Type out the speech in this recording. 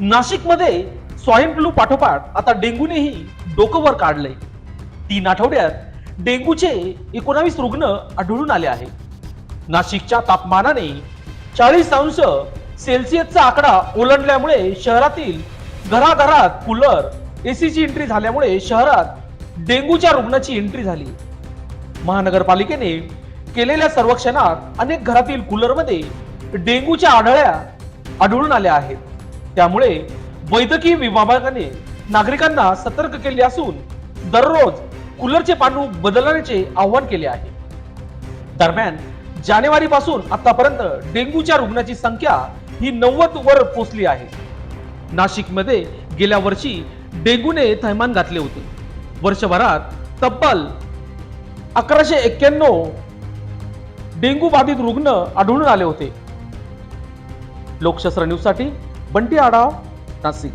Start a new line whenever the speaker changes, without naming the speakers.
नाशिकमध्ये swine flu पाठोपाठ आता डेंग्यूनेही डोकं वर काढलंय। 3 आठवड्यात डेंग्यूचे 19 रुग्ण आढळून आले आहे। नाशिकच्या तापमानाने 40°C आकडा ओलांडल्यामुळे शहरातील घराघरात कूलर एसीची एंट्री झाल्यामुळे शहरात डेंग्यूच्या रुग्णाची एंट्री झाली। महानगरपालिकेने केलेल्या सर्वेक्षणात अनेक घरातील कूलरमध्ये डेंग्यूच्या आढळ्या आढळून आल्या आहेत। त्यामुळे वैद्यकीय विभागाने नागरिकांना सतर्क केले असून दररोज कूलरचे पानू बदलण्याचे आवाहन केले आहे। दरम्यान जानेवारी पासून आतापर्यंत डेंग्यूच्या रुग्णाची संख्या ही 90 वर पोहोचली आहे। नाशिकमध्ये गेल्या वर्षी डेंग्यूने थैमान घातले होते। वर्षभरात तब्बल 1191 डेंग्यू बाधित रुग्ण आढळून आले होते। लोकशास्त्र न्यूज साठी बंटी आढाव, नाशिक।